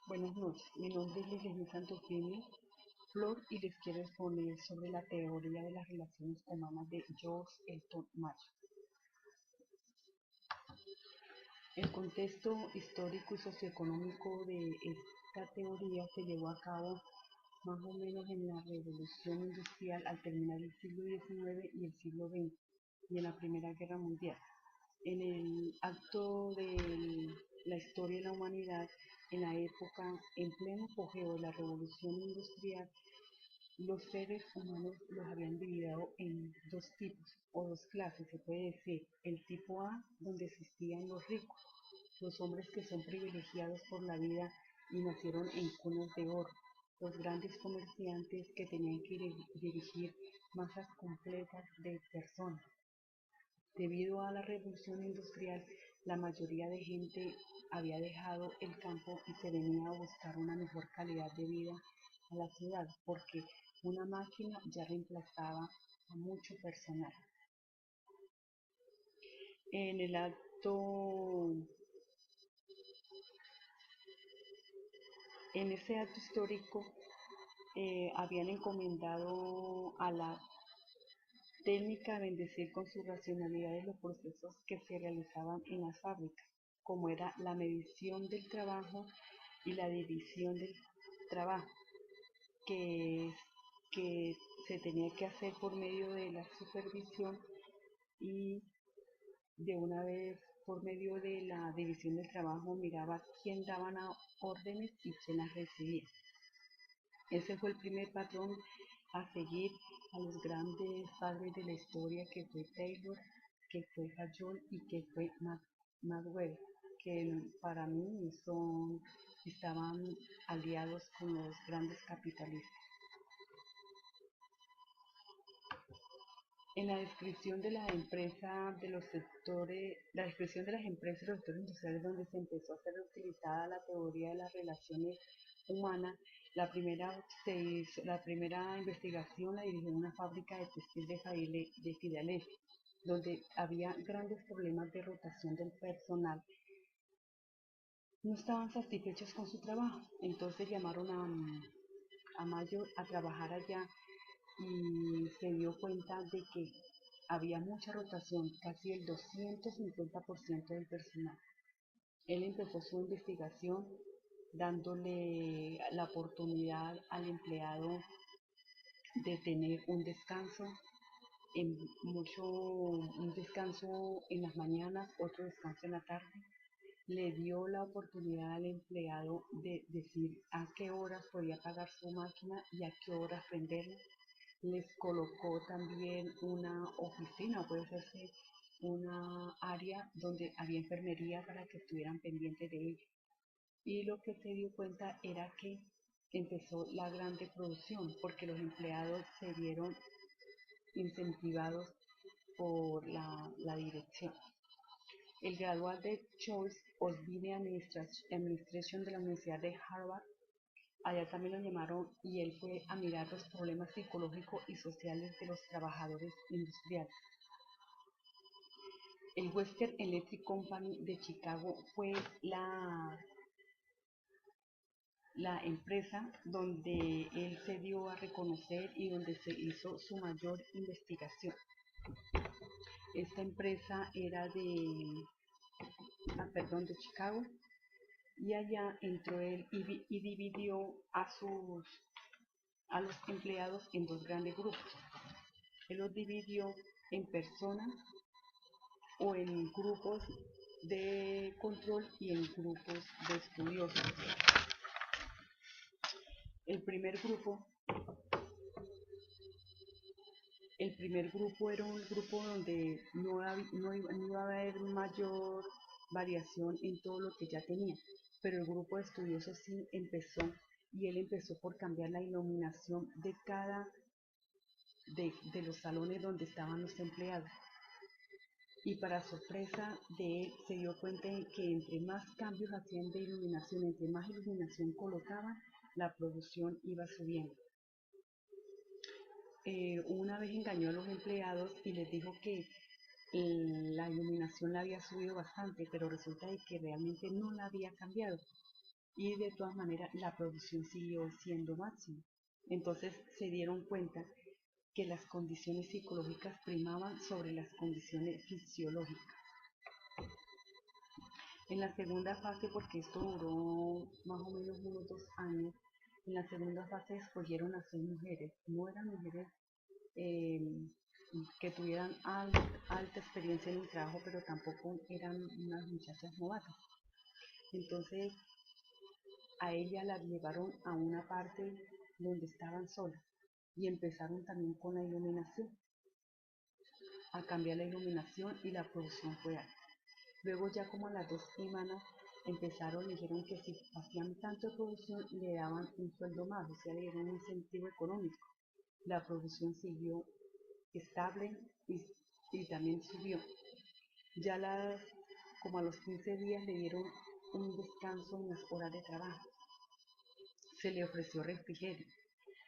Buenas noches, mi nombre es Liliana Santofimio Flor y les quiero exponer sobre la teoría de las relaciones humanas de George Elton Mayo. El contexto histórico y socioeconómico de esta teoría se llevó a cabo más o menos en la Revolución Industrial al terminar el siglo XIX y el siglo XX y en la Primera Guerra Mundial. En el acto de la historia de la humanidad, en la época, en pleno apogeo de la Revolución Industrial, los seres humanos los habían dividido en dos tipos o dos clases, se puede decir. El tipo A, donde existían los ricos, los hombres que son privilegiados por la vida y nacieron en cunas de oro, los grandes comerciantes que tenían que dirigir masas completas de personas. Debido a la revolución industrial, la mayoría de gente había dejado el campo y se venía a buscar una mejor calidad de vida a la ciudad, porque una máquina ya reemplazaba a mucho personal. En el acto, en ese acto histórico, habían encomendado a la técnica de bendecir con su racionalidad los procesos que se realizaban en las fábricas, como era la medición del trabajo y la división del trabajo, que, que se tenía que hacer por medio de la supervisión y de una vez por medio de la división del trabajo miraba quién daba órdenes y quién las recibía. Ese fue el primer patrón a seguir a los grandes padres de la historia, que fue Taylor, que fue Fayol y que fue Maxwell, que para mí estaban aliados con los grandes capitalistas. En la descripción de la empresa de los sectores, la descripción de las empresas de los sectores industriales donde se empezó a ser utilizada la teoría de las relaciones humanas, la primera investigación la dirigió en una fábrica de textil de Filadelfia, donde había grandes problemas de rotación del personal. No estaban satisfechos con su trabajo, entonces llamaron a Mayo a trabajar allá y se dio cuenta de que había mucha rotación, casi el 250% del personal. Él empezó su investigación dándole la oportunidad al empleado de tener un descanso en las mañanas, otro descanso en la tarde. Le dio la oportunidad al empleado de decir a qué horas podía apagar su máquina y a qué horas prenderla. Les colocó también una oficina, puede ser una área donde había enfermería para que estuvieran pendientes de ello. Y lo que se dio cuenta era que empezó la grande producción, porque los empleados se vieron incentivados por la dirección. El graduado de Choice Osbine Administration de la Universidad de Harvard, allá también lo llamaron y él fue a mirar los problemas psicológicos y sociales de los trabajadores industriales. El Western Electric Company de Chicago fue la empresa donde él se dio a reconocer y donde se hizo su mayor investigación. Esta empresa era de Chicago, y allá entró él y dividió a los empleados en dos grandes grupos. Él los dividió en personas o en grupos de control y en grupos de estudiosos. El primer grupo era un grupo donde no iba a haber mayor variación en todo lo que ya tenía, pero el grupo de estudiosos sí empezó, y él empezó por cambiar la iluminación de los salones donde estaban los empleados. Y para sorpresa de él, se dio cuenta de que entre más cambios hacían de iluminación, entre más iluminación colocaban, la producción iba subiendo. Una vez engañó a los empleados y les dijo que la iluminación la había subido bastante, pero resulta de que realmente no la había cambiado. y de todas maneras la producción siguió siendo máxima. Entonces se dieron cuenta que las condiciones psicológicas primaban sobre las condiciones fisiológicas. En la segunda fase, porque esto duró más o menos unos 2 años, en la segunda fase escogieron a 6 mujeres. No eran mujeres eh, que tuvieran alta experiencia en el trabajo, pero tampoco eran unas muchachas novatas. Entonces a ella la llevaron a una parte donde estaban solas y empezaron también con la iluminación, a cambiar la iluminación y la producción fue alta. Luego ya como a las 2 semanas empezaron, dijeron que si hacían tanto de producción le daban un sueldo más, o sea, le dieron un incentivo económico. La producción siguió estable y también subió. Ya como a los 15 días le dieron un descanso en las horas de trabajo. Se le ofreció refrigerio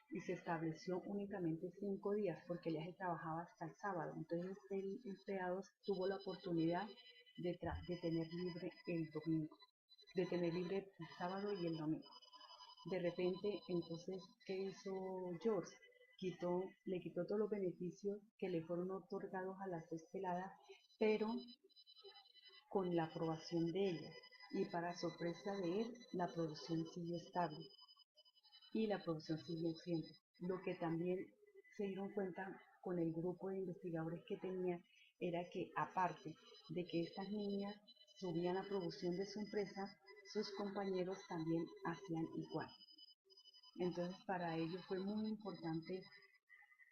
y se estableció únicamente 5 días porque ya se trabajaba hasta el sábado. Entonces el empleado tuvo la oportunidad de tener libre el domingo, de tener libre el sábado y el domingo. De repente, entonces, ¿qué hizo George? Le quitó todos los beneficios que le fueron otorgados a las 6 peladas, pero con la aprobación de ella. Y para sorpresa de él, la producción siguió estable y la producción siguió siendo. Lo que también se dieron cuenta con el grupo de investigadores que tenía era que aparte de que estas niñas subían la producción de su empresa, sus compañeros también hacían igual. Entonces para ellos fue muy importante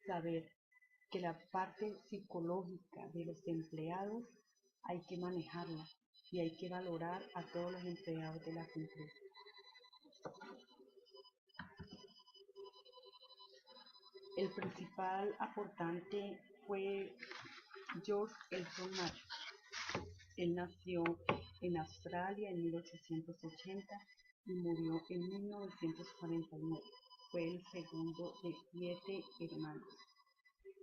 saber que la parte psicológica de los empleados hay que manejarla y hay que valorar a todos los empleados de las empresas. El principal aportante fue George Elton Nash. Él nació en Australia en 1880 y murió en 1949. Fue el segundo de 7 hermanos.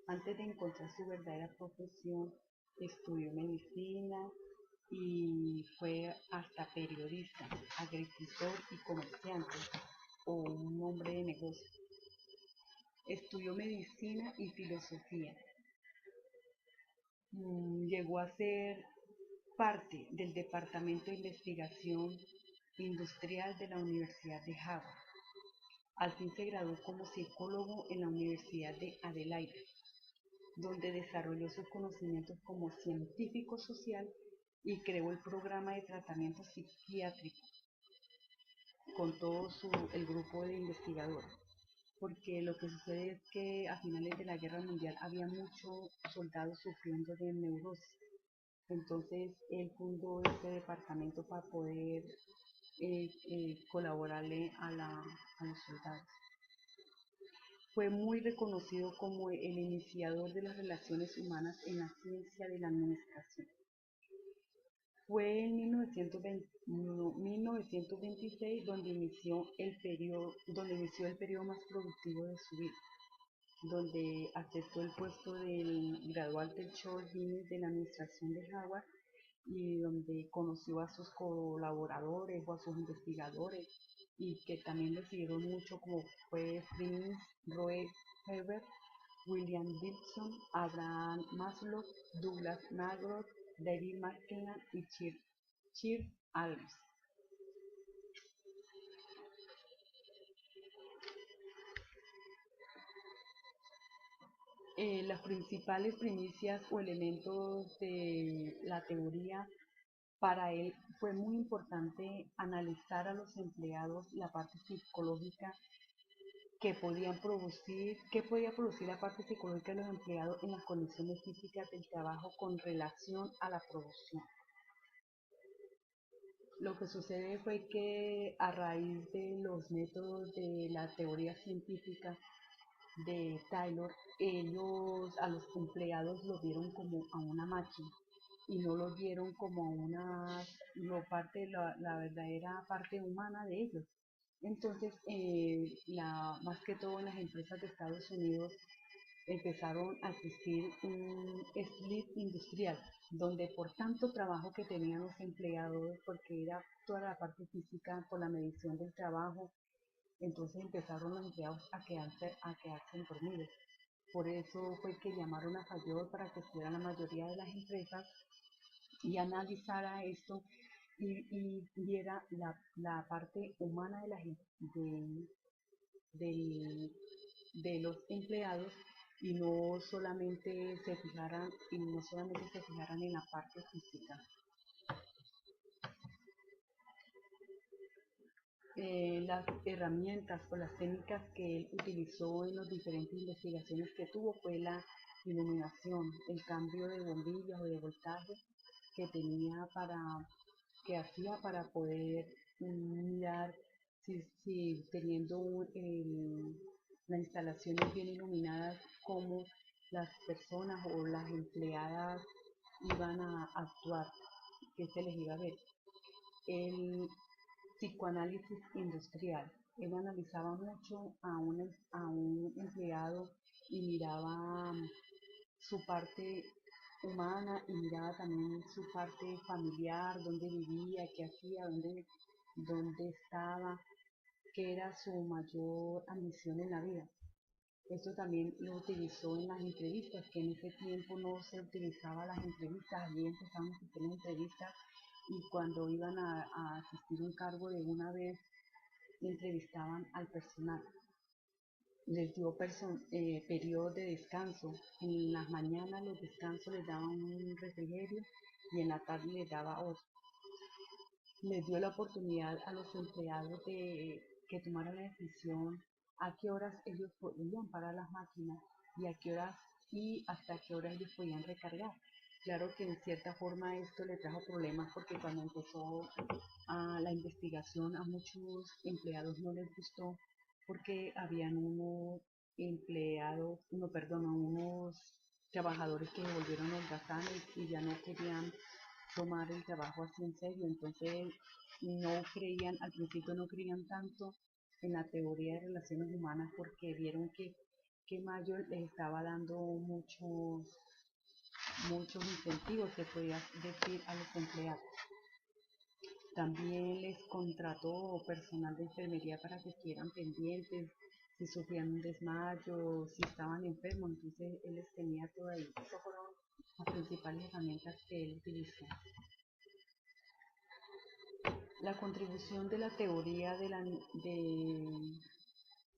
Antes de encontrar su verdadera profesión, estudió medicina y fue hasta periodista, agricultor y comerciante o un hombre de negocio. Estudió medicina y filosofía. Llegó a ser parte del Departamento de Investigación Industrial de la Universidad de Harvard. Al fin se graduó como psicólogo en la Universidad de Adelaide, donde desarrolló sus conocimientos como científico social y creó el programa de tratamiento psiquiátrico con todo el grupo de investigadores. Porque lo que sucede es que a finales de la Guerra Mundial había muchos soldados sufriendo de neurosis. Entonces él fundó este departamento para poder colaborarle a los soldados. Fue muy reconocido como el iniciador de las relaciones humanas en la ciencia de la administración. Fue en 1926 donde inició el periodo más productivo de su vida, donde aceptó el puesto del gradual del Short Guinness de la administración de Harvard y donde conoció a sus colaboradores o a sus investigadores y que también le siguieron mucho como fue Prince Roy Herbert, William Gibson, Abraham Maslow, Douglas Magro, David McKenna y Chir Alves. Las principales primicias o elementos de la teoría para él fue muy importante analizar a los empleados la parte psicológica que podía producir la parte psicológica de los empleados en las condiciones físicas del trabajo con relación a la producción. Lo que sucede fue que a raíz de los métodos de la teoría científica de Taylor, ellos a los empleados los vieron como a una máquina y no los vieron como la verdadera parte humana de ellos. Entonces, más que todo en las empresas de Estados Unidos, empezaron a existir un split industrial, donde por tanto trabajo que tenían los empleados, porque era toda la parte física por la medición del trabajo, entonces empezaron los empleados a quedarse dormidos. Por eso fue que llamaron a Fayol para que estuviera la mayoría de las empresas y analizara esto y viera la parte humana de, del- de los empleados y no solamente se fijaran en la parte física. Las herramientas o las técnicas que él utilizó en las diferentes investigaciones que tuvo fue la iluminación, el cambio de bombillas o de voltaje que tenía que hacía para poder mirar si teniendo las instalaciones bien iluminadas, cómo las personas o las empleadas iban a actuar, qué se les iba a ver. El psicoanálisis industrial. Él analizaba mucho a un empleado y miraba su parte humana y miraba también su parte familiar, dónde vivía, qué hacía, dónde estaba, qué era su mayor ambición en la vida. Esto también lo utilizó en las entrevistas, que en ese tiempo no se utilizaba las entrevistas, allí empezaban a existir las entrevistas y cuando iban a asistir un cargo de una vez entrevistaban al personal. Les dio periodos de descanso. En las mañanas los descansos les daban un refrigerio y en la tarde les daba otro. Les dio la oportunidad a los empleados de que tomaran la decisión a qué horas ellos podían parar las máquinas y a qué horas y hasta qué horas ellos podían recargar. Claro que en cierta forma esto le trajo problemas porque cuando empezó la investigación a muchos empleados no les gustó porque habían unos empleados, no, perdón, unos trabajadores que se volvieron holgazanes y ya no querían tomar el trabajo así en serio, entonces no creían, al principio no creían tanto en la teoría de relaciones humanas porque vieron que Mayo les estaba dando muchos incentivos, se podía decir, a los empleados. También les contrató personal de enfermería para que estuvieran pendientes, si sufrían un desmayo, si estaban enfermos, entonces él les tenía todo ahí. Esas fueron las principales herramientas que él utilizó. La contribución de la teoría de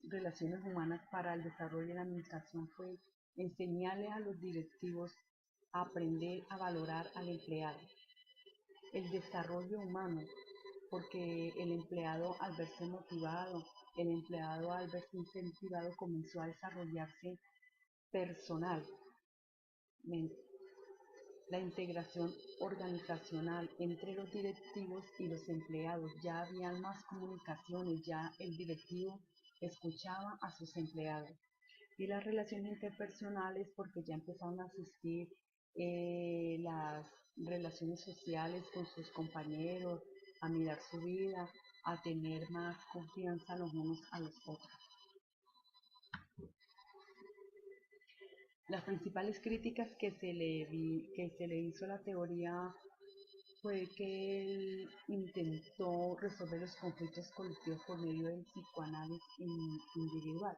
relaciones humanas para el desarrollo de la administración fue enseñarles a los directivos a aprender a valorar al empleado. El desarrollo humano, porque el empleado al verse motivado, el empleado al verse incentivado comenzó a desarrollarse personalmente. La integración organizacional entre los directivos y los empleados, ya habían más comunicaciones, ya el directivo escuchaba a sus empleados. Y las relaciones interpersonales, porque ya empezaron a existir las relaciones sociales con sus compañeros, a mirar su vida, a tener más confianza los unos a los otros. Las principales críticas que se le hizo a la teoría fue que él intentó resolver los conflictos colectivos por medio del psicoanálisis individual,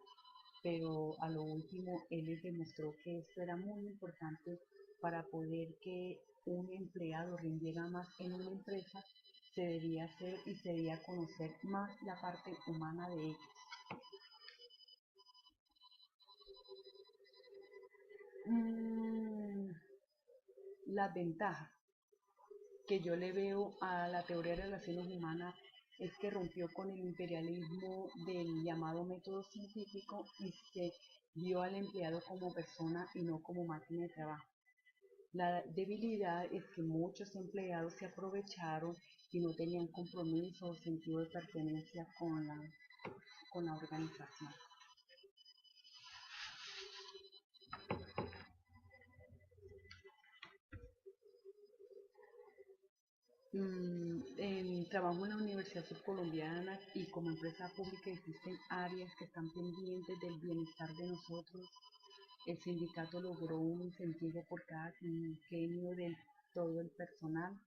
pero a lo último él les demostró que esto era muy importante para poder que un empleado rindiera más en una empresa, se debía hacer y se debía conocer más la parte humana de ellos. Las ventajas que yo le veo a la teoría de relaciones humanas es que rompió con el imperialismo del llamado método científico y se vio al empleado como persona y no como máquina de trabajo. La debilidad es que muchos empleados se aprovecharon y no tenían compromiso o sentido de pertenencia con la organización. Trabajo en la Universidad Subcolombiana y como empresa pública existen áreas que están pendientes del bienestar de nosotros, El sindicato logró un incentivo por cada quinquenio de todo el personal,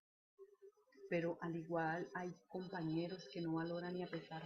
pero al igual hay compañeros que no valoran y a pesar